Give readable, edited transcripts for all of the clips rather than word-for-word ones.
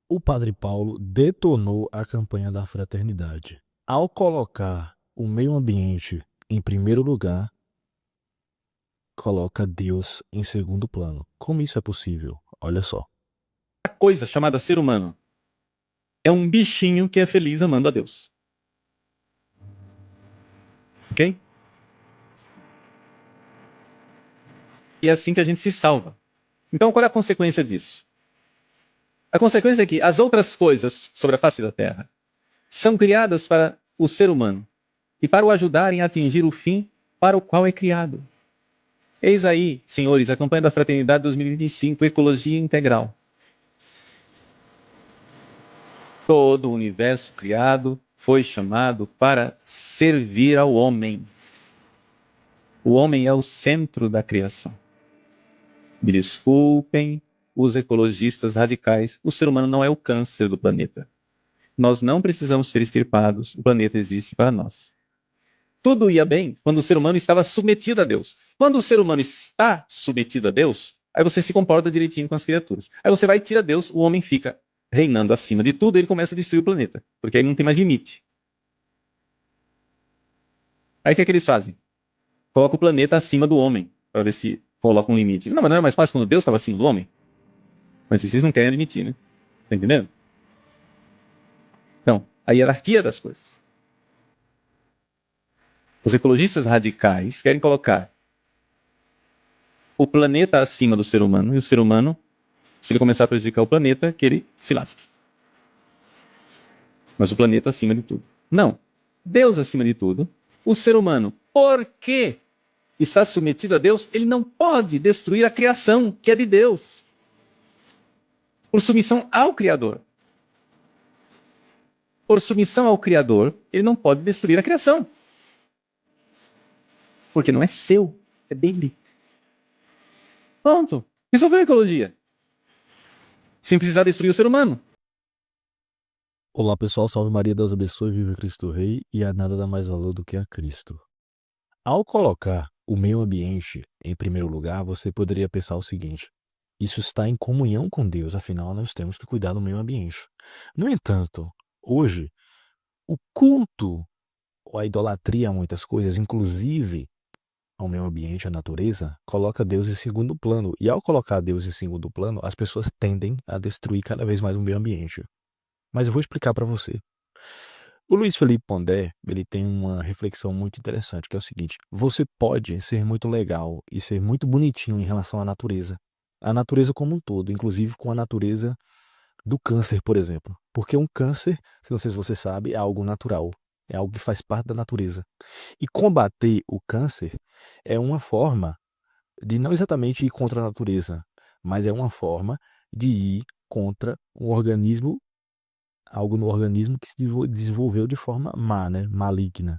O Padre Paulo detonou a campanha da fraternidade. Ao colocar o meio ambiente em primeiro lugar, coloca Deus em segundo plano. Como isso é possível? Olha só. A coisa chamada ser humano é um bichinho que é feliz amando a Deus. Ok? E é assim que a gente se salva. Então, qual é a consequência disso? A consequência é que as outras coisas sobre a face da Terra são criadas para o ser humano e para o ajudarem a atingir o fim para o qual é criado. Eis aí, senhores, a campanha da Fraternidade 2025, Ecologia Integral. Todo o universo criado foi chamado para servir ao homem. O homem é o centro da criação. Me desculpem os ecologistas radicais, o ser humano não é o câncer do planeta. Nós não precisamos ser extirpados, o planeta existe para nós. Tudo ia bem quando o ser humano estava submetido a Deus. Quando o ser humano está submetido a Deus, aí você se comporta direitinho com as criaturas. Aí você vai e tira Deus, o homem fica reinando acima de tudo, e ele começa a destruir o planeta, porque aí não tem mais limite. Aí o que é que eles fazem? Coloca o planeta acima do homem, para ver se coloca um limite. Não, mas não era mais fácil quando Deus estava acima do homem? Mas vocês não querem admitir, né? Tá entendendo? Então, a hierarquia das coisas. Os ecologistas radicais querem colocar o planeta acima do ser humano, e o ser humano, se ele começar a prejudicar o planeta, que ele se lasque. Mas o planeta acima de tudo. Não. Deus acima de tudo. O ser humano, porque está submetido a Deus, ele não pode destruir a criação, que é de Deus. Por submissão ao Criador. Por submissão ao Criador, ele não pode destruir a criação. Porque não é seu, é dele. Pronto. Resolveu a ecologia. Sem precisar destruir o ser humano. Olá pessoal, salve Maria, Deus abençoe, viva Cristo Rei e a nada dá mais valor do que a Cristo. Ao colocar o meio ambiente em primeiro lugar, você poderia pensar o seguinte: isso está em comunhão com Deus, afinal nós temos que cuidar do meio ambiente. No entanto, hoje, o culto ou a idolatria a muitas coisas, inclusive ao meio ambiente, à natureza, coloca Deus em segundo plano. E ao colocar Deus em segundo plano, as pessoas tendem a destruir cada vez mais o meio ambiente. Mas eu vou explicar para você. O Luiz Felipe Pondé, ele tem uma reflexão muito interessante, que é o seguinte: você pode ser muito legal e ser muito bonitinho em relação à natureza. A natureza como um todo, inclusive com a natureza do câncer, por exemplo. Porque um câncer, não sei se você sabe, é algo natural, é algo que faz parte da natureza. E combater o câncer é uma forma de não exatamente ir contra a natureza, mas é uma forma de ir contra um organismo, algo no organismo que se desenvolveu de forma má, né? Maligna.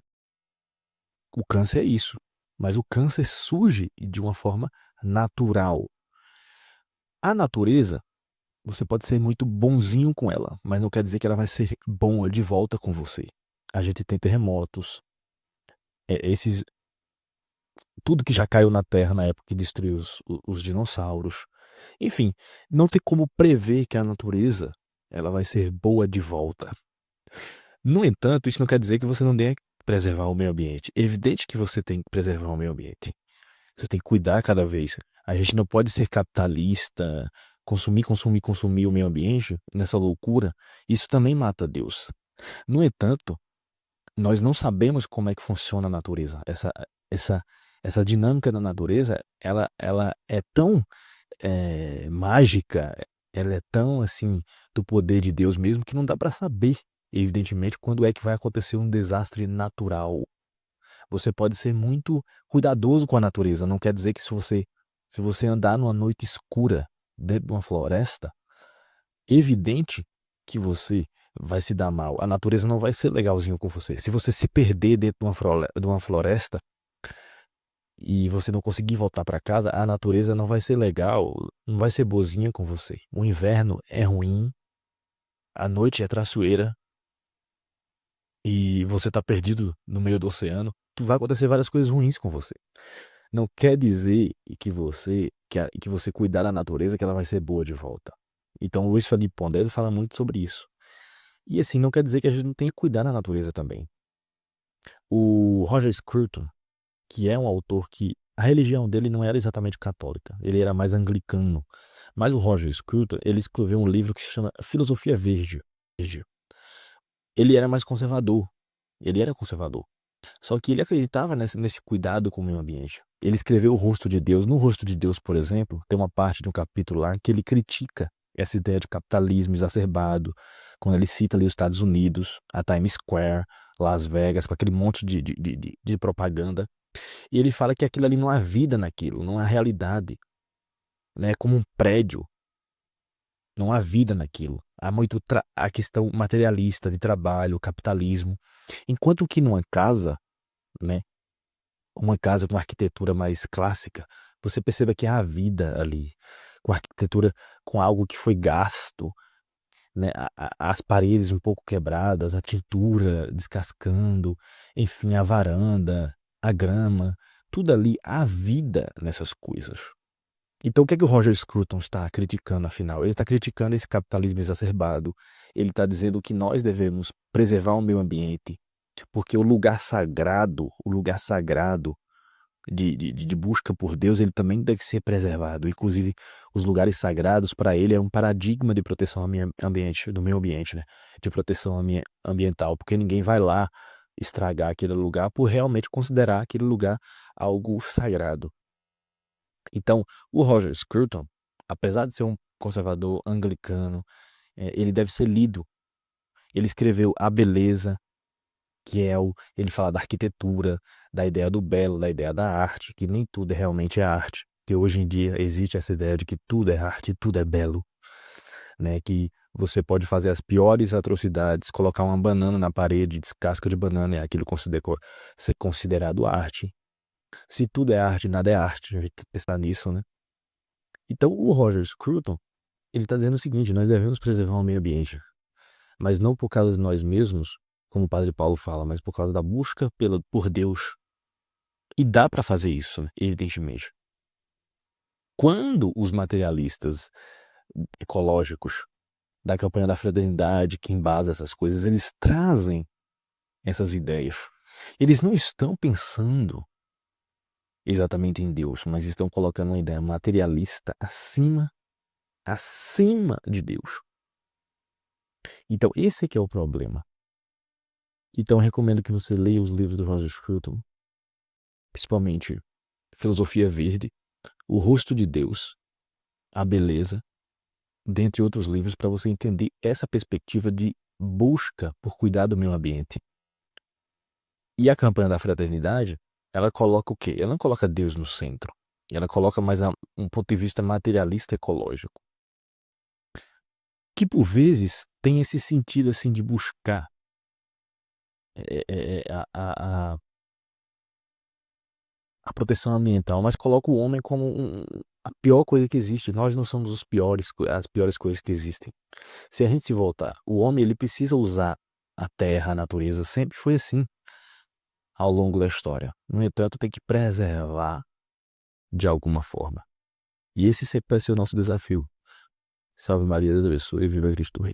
O câncer é isso, mas o câncer surge de uma forma natural. A natureza, você pode ser muito bonzinho com ela, mas não quer dizer que ela vai ser boa de volta com você. A gente tem terremotos, esses, tudo que já caiu na Terra na época que destruiu os dinossauros. Enfim, não tem como prever que a natureza ela vai ser boa de volta. No entanto, isso não quer dizer que você não tenha que preservar o meio ambiente. É evidente que você tem que preservar o meio ambiente. Você tem que cuidar cada vez. A gente não pode ser capitalista, consumir, consumir, consumir o meio ambiente nessa loucura. Isso também mata Deus. No entanto, nós não sabemos como é que funciona a natureza. Essa, essa dinâmica da natureza, ela é tão mágica, ela é tão assim do poder de Deus mesmo que não dá para saber, evidentemente, quando é que vai acontecer um desastre natural. Você pode ser muito cuidadoso com a natureza. Não quer dizer que se você andar numa noite escura dentro de uma floresta, evidente que você vai se dar mal. A natureza não vai ser legalzinho com você. Se você se perder dentro de uma floresta e você não conseguir voltar para casa, a natureza não vai ser legal, não vai ser boazinha com você. O inverno é ruim, a noite é traiçoeira e você tá perdido no meio do oceano. Vai acontecer várias coisas ruins com você. Não quer dizer que você cuidar da natureza que ela vai ser boa de volta. Então o Luiz Felipe Pondé ele fala muito sobre isso. E assim, não quer dizer que a gente não tenha que cuidar da natureza também. O Roger Scruton, que é um autor que a religião dele não era exatamente católica, ele era mais anglicano. Mas o Roger Scruton, ele escreveu um livro que se chama Filosofia Verde. Ele era mais conservador. Ele era conservador. Só que ele acreditava nesse cuidado com o meio ambiente. Ele escreveu O Rosto de Deus. No Rosto de Deus, por exemplo, tem uma parte de um capítulo lá que ele critica essa ideia de capitalismo exacerbado, quando ele cita ali os Estados Unidos, a Times Square, Las Vegas, com aquele monte de propaganda. E ele fala que aquilo ali não há vida naquilo, não há realidade. Né? É como um prédio, não há vida naquilo. Há muito a questão materialista de trabalho, capitalismo. Enquanto que numa casa, né? Uma casa com arquitetura mais clássica, você perceba que há vida ali, com arquitetura, com algo que foi gasto, né? As paredes um pouco quebradas, a tintura descascando, enfim, a varanda, a grama, tudo ali, há vida nessas coisas. Então, o que é que o Roger Scruton está criticando, afinal? Ele está criticando esse capitalismo exacerbado. Ele está dizendo que nós devemos preservar o meio ambiente, porque o lugar sagrado de busca por Deus, ele também deve ser preservado. Inclusive, os lugares sagrados, para ele, é um paradigma de proteção ambiente, do meio ambiente, né? De proteção ambiental, porque ninguém vai lá estragar aquele lugar por realmente considerar aquele lugar algo sagrado. Então, o Roger Scruton, apesar de ser um conservador anglicano, ele deve ser lido. Ele escreveu A Beleza, que é ele fala da arquitetura, da ideia do belo, da ideia da arte, que nem tudo realmente é arte. Que hoje em dia existe essa ideia de que tudo é arte, tudo é belo, né? Que você pode fazer as piores atrocidades, colocar uma banana na parede, descasca de banana, e aquilo ser considerado arte. Se tudo é arte, nada é arte. A gente tem que pensar nisso, né? Então, o Roger Scruton, ele está dizendo o seguinte: nós devemos preservar o meio ambiente, mas não por causa de nós mesmos, como o Padre Paulo fala, mas por causa da busca por Deus. E dá para fazer isso, né? Evidentemente. Quando os materialistas ecológicos da campanha da fraternidade, que embasa essas coisas, eles trazem essas ideias, eles não estão pensando exatamente em Deus, mas estão colocando uma ideia materialista acima de Deus. Então, esse é que é o problema. Então, eu recomendo que você leia os livros do Roger Scruton, principalmente Filosofia Verde, O Rosto de Deus, A Beleza, dentre outros livros, para você entender essa perspectiva de busca por cuidar do meio ambiente. E a campanha da fraternidade, ela coloca o quê? Ela não coloca Deus no centro. Ela coloca mais um ponto de vista materialista ecológico, que por vezes tem esse sentido assim de buscar a proteção ambiental, mas coloca o homem como a pior coisa que existe. Nós não somos as piores coisas que existem. Se a gente se voltar, o homem ele precisa usar a terra, a natureza, sempre foi assim ao longo da história. No entanto, tem que preservar de alguma forma. E esse sempre vai ser o nosso desafio. Salve Maria, Deus abençoe e viva Cristo Rei.